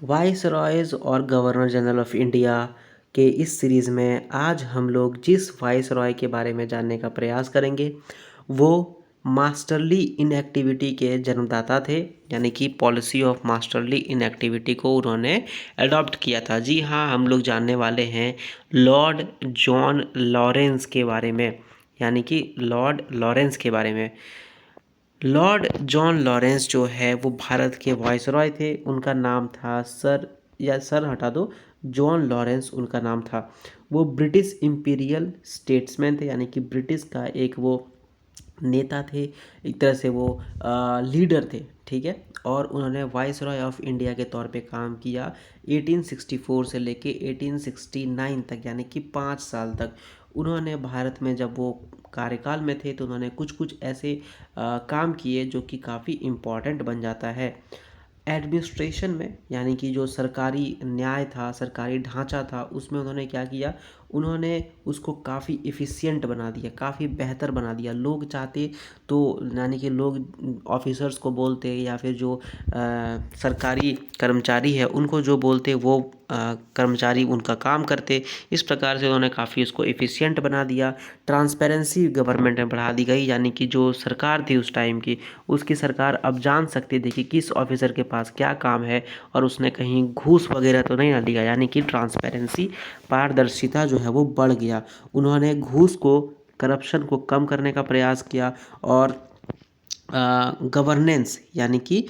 वाइसरॉयज़ और governor general of India के इस सीरीज़ में आज हम लोग जिस वाइसरॉय के बारे में जानने का प्रयास करेंगे वो मास्टरली इनएक्टिविटी के जन्मदाता थे। यानी कि पॉलिसी ऑफ मास्टरली इनएक्टिविटी को उन्होंने अडॉप्ट किया था। जी हाँ, हम लोग जानने वाले हैं लॉर्ड जॉन लॉरेंस के बारे में, यानी कि लॉर्ड लॉरेंस के बारे में। लॉर्ड जॉन लॉरेंस जो है वो भारत के वाइसरॉय थे। उनका नाम था सर, या सर हटा दो, जॉन लॉरेंस उनका नाम था। वो ब्रिटिश इंपीरियल स्टेट्समैन थे, यानी कि ब्रिटिश का एक वो नेता थे, एक तरह से वो लीडर थे, ठीक है। और उन्होंने वाइसरॉय ऑफ इंडिया के तौर पे काम किया 1864 से लेके 1869 तक, यानी कि 5 साल तक। उन्होंने भारत में जब वो कार्यकाल में थे तो उन्होंने कुछ कुछ ऐसे काम किए जो कि काफ़ी इम्पॉर्टेंट बन जाता है एडमिनिस्ट्रेशन में। यानी कि जो सरकारी न्याय था, सरकारी ढांचा था, उसमें उन्होंने क्या किया, उन्होंने उसको काफ़ी एफिशिएंट बना दिया, काफ़ी बेहतर बना दिया। लोग चाहते तो, यानी कि लोग ऑफिसर्स को बोलते या फिर जो सरकारी कर्मचारी है उनको जो बोलते वो कर्मचारी उनका काम करते। इस प्रकार से उन्होंने काफ़ी उसको एफिशिएंट बना दिया। ट्रांसपेरेंसी गवर्नमेंट में बढ़ा दी गई, यानी कि जो सरकार थी उस टाइम की, उसकी सरकार अब जान सकती थी कि किस ऑफिसर के पास क्या काम है और उसने कहीं घूस वगैरह तो नहीं ना लिया। यानी कि ट्रांसपेरेंसी, पारदर्शिता जो है वो बढ़ गया। उन्होंने घूस को, करप्शन को कम करने का प्रयास किया और गवर्नेंस यानी कि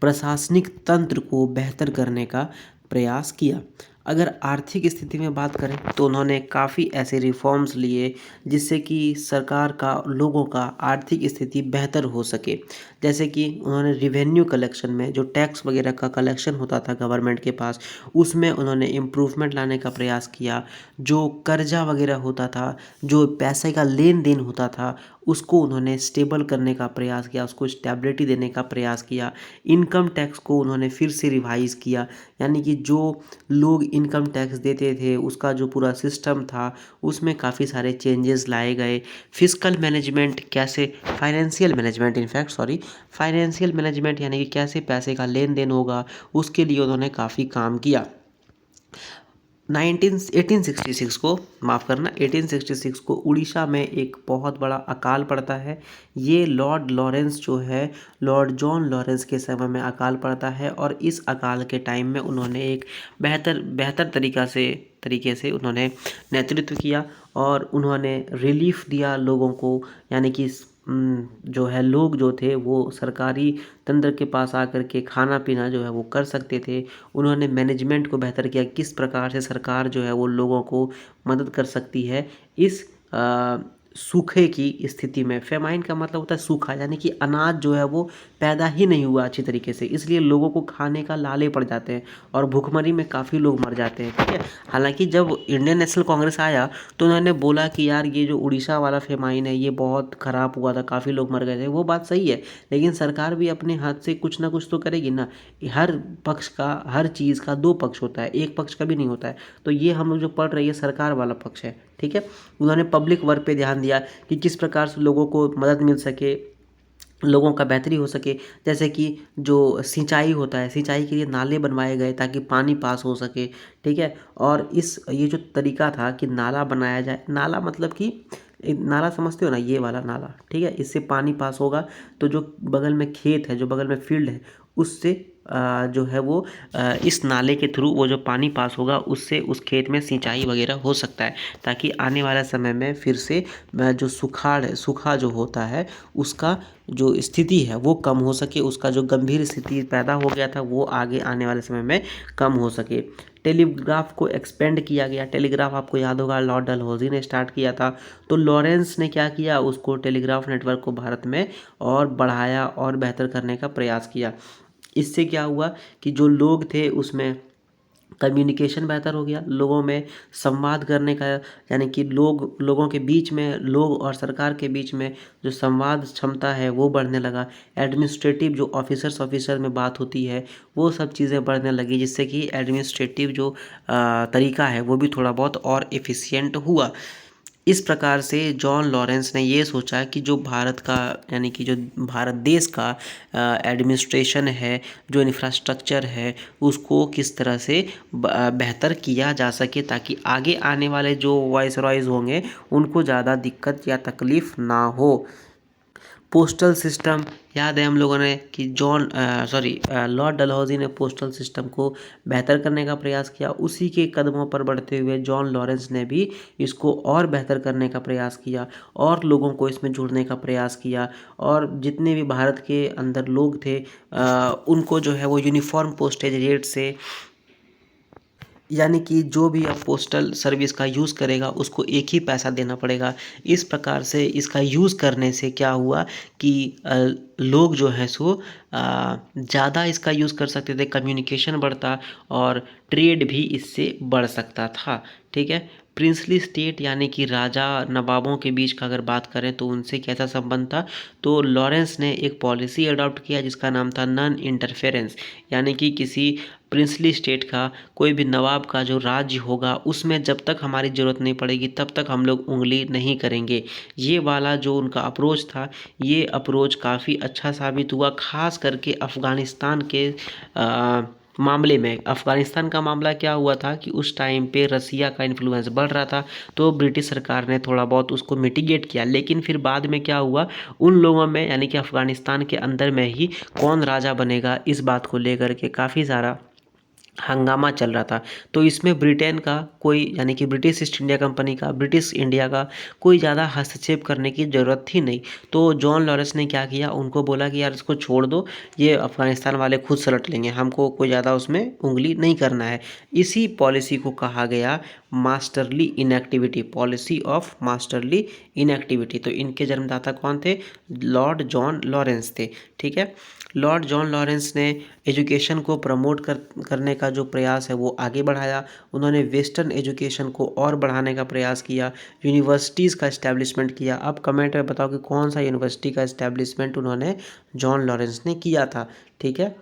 प्रशासनिक तंत्र को बेहतर करने का प्रयास किया। अगर आर्थिक स्थिति में बात करें तो उन्होंने काफ़ी ऐसे रिफॉर्म्स लिए जिससे कि सरकार का, लोगों का आर्थिक स्थिति बेहतर हो सके। जैसे कि उन्होंने रिवेन्यू कलेक्शन में जो टैक्स वगैरह का कलेक्शन होता था गवर्नमेंट के पास, उसमें उन्होंने इम्प्रूवमेंट लाने का प्रयास किया। जो कर्जा वगैरह होता था, जो पैसे का लेन देन होता था, उसको उन्होंने स्टेबल करने का प्रयास किया, उसको स्टेबिलिटी देने का प्रयास किया। इनकम टैक्स को उन्होंने फिर से रिवाइज़ किया, यानी कि जो लोग इनकम टैक्स देते थे उसका जो पूरा सिस्टम था उसमें काफ़ी सारे चेंजेस लाए गए। फिस्कल मैनेजमेंट कैसे, financial management, in fact sorry, financial management यानी कि कैसे पैसे का लेन देन होगा, उसके लिए उन्होंने काफ़ी काम किया। 1866 को, माफ़ करना, 1866 को उड़ीसा में एक बहुत बड़ा अकाल पड़ता है। ये लॉर्ड लॉरेंस जो है, लॉर्ड जॉन लॉरेंस के समय में अकाल पड़ता है और इस अकाल के टाइम में उन्होंने एक बेहतर तरीके से उन्होंने नेतृत्व किया और उन्होंने रिलीफ दिया लोगों को। यानी कि जो है, लोग जो थे वो सरकारी तंत्र के पास आकर के खाना पीना जो है वो कर सकते थे। उन्होंने मैनेजमेंट को बेहतर किया, किस प्रकार से सरकार जो है वो लोगों को मदद कर सकती है इस सूखे की स्थिति में। फेमाइन का मतलब होता है सूखा, यानी कि अनाज जो है वो पैदा ही नहीं हुआ अच्छी तरीके से, इसलिए लोगों को खाने का लाले पड़ जाते हैं और भुखमरी में काफ़ी लोग मर जाते हैं, ठीक है। हालांकि जब इंडियन नेशनल कांग्रेस आया तो उन्होंने बोला कि यार ये जो उड़ीसा वाला फेमाइन है ये बहुत ख़राब हुआ था, काफ़ी लोग मर गए थे, वो बात सही है। लेकिन सरकार भी अपने हाथ से कुछ ना कुछ तो करेगी ना। हर पक्ष का, हर चीज़ का दो पक्ष होता है, एक पक्ष का भी नहीं होता है। तो ये हम लोग जो पढ़ रही है सरकार वाला पक्ष है, ठीक है। उन्होंने पब्लिक वर्क पे ध्यान दिया कि किस प्रकार से लोगों को मदद मिल सके, लोगों का बेहतरी हो सके। जैसे कि जो सिंचाई होता है, सिंचाई के लिए नाले बनवाए गए ताकि पानी पास हो सके, ठीक है। और ये जो तरीका था कि नाला बनाया जाए, नाला मतलब कि एक नाला समझते हो ना, ये वाला नाला, ठीक है। इससे पानी पास होगा तो जो बगल में खेत है, जो बगल में फील्ड है, उससे जो है वो इस नाले के थ्रू वो जो पानी पास होगा उससे उस खेत में सिंचाई वगैरह हो सकता है, ताकि आने वाले समय में फिर से जो सूखा जो होता है उसका जो स्थिति है वो कम हो सके, उसका जो गंभीर स्थिति पैदा हो गया था वो आगे आने वाले समय में कम हो सके। टेलीग्राफ को एक्सपेंड किया गया। टेलीग्राफ आपको याद होगा लॉर्ड डलहौजी ने स्टार्ट किया था, तो लॉरेंस ने क्या किया, उसको टेलीग्राफ नेटवर्क को भारत में और बढ़ाया और बेहतर करने का प्रयास किया। इससे क्या हुआ कि जो लोग थे उसमें कम्युनिकेशन बेहतर हो गया, लोगों में संवाद करने का, यानी कि लोगों के बीच में, लोग और सरकार के बीच में जो संवाद क्षमता है वो बढ़ने लगा। एडमिनिस्ट्रेटिव जो ऑफिसर में बात होती है वो सब चीज़ें बढ़ने लगी, जिससे कि एडमिनिस्ट्रेटिव जो तरीका है वो भी थोड़ा बहुत और एफिशिएंट हुआ। इस प्रकार से जॉन लॉरेंस ने ये सोचा कि जो भारत का यानी कि जो भारत देश का एडमिनिस्ट्रेशन है, जो इंफ्रास्ट्रक्चर है, उसको किस तरह से बेहतर किया जा सके ताकि आगे आने वाले जो वाइसरॉयज़ होंगे उनको ज़्यादा दिक्कत या तकलीफ़ ना हो। पोस्टल सिस्टम याद है हम लोगों ने कि लॉर्ड डलहौजी ने पोस्टल सिस्टम को बेहतर करने का प्रयास किया। उसी के कदमों पर बढ़ते हुए जॉन लॉरेंस ने भी इसको और बेहतर करने का प्रयास किया और लोगों को इसमें जुड़ने का प्रयास किया और जितने भी भारत के अंदर लोग थे उनको जो है वो यूनिफॉर्म पोस्टेज रेट से, यानी कि जो भी अब पोस्टल सर्विस का यूज़ करेगा उसको एक ही पैसा देना पड़ेगा। इस प्रकार से इसका यूज़ करने से क्या हुआ कि लोग जो हैं सो ज़्यादा इसका यूज़ कर सकते थे, कम्युनिकेशन बढ़ता और ट्रेड भी इससे बढ़ सकता था। ठीक है। प्रिंसली स्टेट यानी कि राजा नवाबों के बीच का अगर बात करें तो उनसे कैसा संबंध था, तो लॉरेंस ने एक पॉलिसी अडॉप्ट किया जिसका नाम था नॉन इंटरफेरेंस, यानी कि किसी प्रिंसली स्टेट का कोई भी नवाब का जो राज्य होगा उसमें जब तक हमारी ज़रूरत नहीं पड़ेगी तब तक हम लोग उंगली नहीं करेंगे। ये वाला जो उनका अप्रोच था, ये अप्रोच काफ़ी अच्छा साबित हुआ, ख़ास करके अफ़गानिस्तान के मामले में। अफ़गानिस्तान का मामला क्या हुआ था कि उस टाइम पे रसिया का इन्फ्लुएंस बढ़ रहा था, तो ब्रिटिश सरकार ने थोड़ा बहुत उसको मिटिगेट किया। लेकिन फिर बाद में क्या हुआ, उन लोगों में यानी कि अफ़गानिस्तान के अंदर में ही कौन राजा बनेगा इस बात को लेकर के काफ़ी सारा हंगामा चल रहा था। तो इसमें ब्रिटेन का कोई यानी कि ब्रिटिश ईस्ट इंडिया कंपनी का, ब्रिटिश इंडिया का कोई ज़्यादा हस्तक्षेप करने की ज़रूरत थी नहीं। तो जॉन लॉरेंस ने क्या किया, उनको बोला कि यार इसको छोड़ दो, ये अफ़गानिस्तान वाले खुद सलट लेंगे, हमको कोई ज़्यादा उसमें उंगली नहीं करना है। इसी पॉलिसी को कहा गया masterly inactivity, policy of masterly inactivity. तो इनके जन्मदाता कौन थे, लॉर्ड जॉन लॉरेंस थे। ठीक है। लॉर्ड जॉन लॉरेंस ने एजुकेशन को प्रमोट करने का जो प्रयास है वो आगे बढ़ाया। उन्होंने वेस्टर्न एजुकेशन को और बढ़ाने का प्रयास किया, यूनिवर्सिटीज़ का इस्टेब्लिशमेंट किया। अब कमेंट में बताओ कि कौन सा यूनिवर्सिटी का इस्टेब्लिशमेंट उन्होंने जॉन लॉरेंस ने किया था। ठीक है।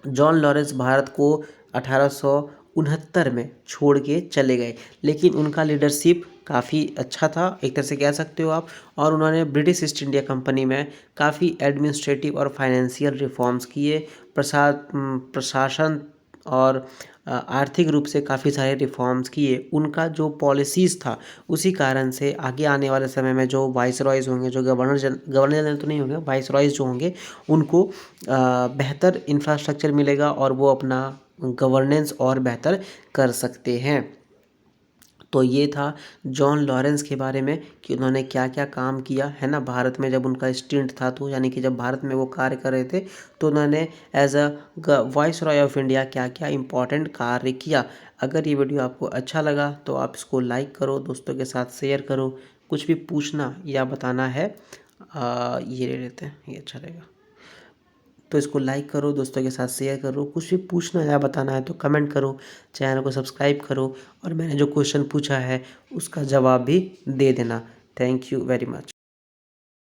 जॉन लॉरेंस भारत को 1869 में छोड़ के चले गए, लेकिन उनका लीडरशिप काफ़ी अच्छा था एक तरह से कह सकते हो आप, और उन्होंने ब्रिटिश ईस्ट इंडिया कंपनी में काफ़ी एडमिनिस्ट्रेटिव और फाइनेंशियल रिफॉर्म्स किए, प्रशासन और आर्थिक रूप से काफ़ी सारे रिफॉर्म्स किए। उनका जो पॉलिसीज़ था उसी कारण से आगे आने वाले समय में जो वाइसरॉयज़ होंगे, जो गवर्नर जनरल तो नहीं होंगे, वाइसरॉयज़ जो होंगे उनको बेहतर इंफ्रास्ट्रक्चर मिलेगा और वो अपना गवर्नेंस और बेहतर कर सकते हैं। तो ये था जॉन लॉरेंस के बारे में कि उन्होंने क्या क्या काम किया है ना भारत में जब उनका स्टिंट था, तो यानी कि जब भारत में वो कार्य कर रहे थे तो उन्होंने as a viceroy of India क्या क्या इम्पोर्टेंट कार्य किया। अगर ये वीडियो आपको अच्छा लगा तो आप इसको लाइक करो, दोस्तों के साथ शेयर करो। कुछ भी पूछना या बताना है ये ले लेते हैं, ये अच्छा रहेगा। तो इसको लाइक करो, दोस्तों के साथ शेयर करो। कुछ भी पूछना या बताना है तो कमेंट करो, चैनल को सब्सक्राइब करो और मैंने जो क्वेश्चन पूछा है उसका जवाब भी दे देना। Thank you very much.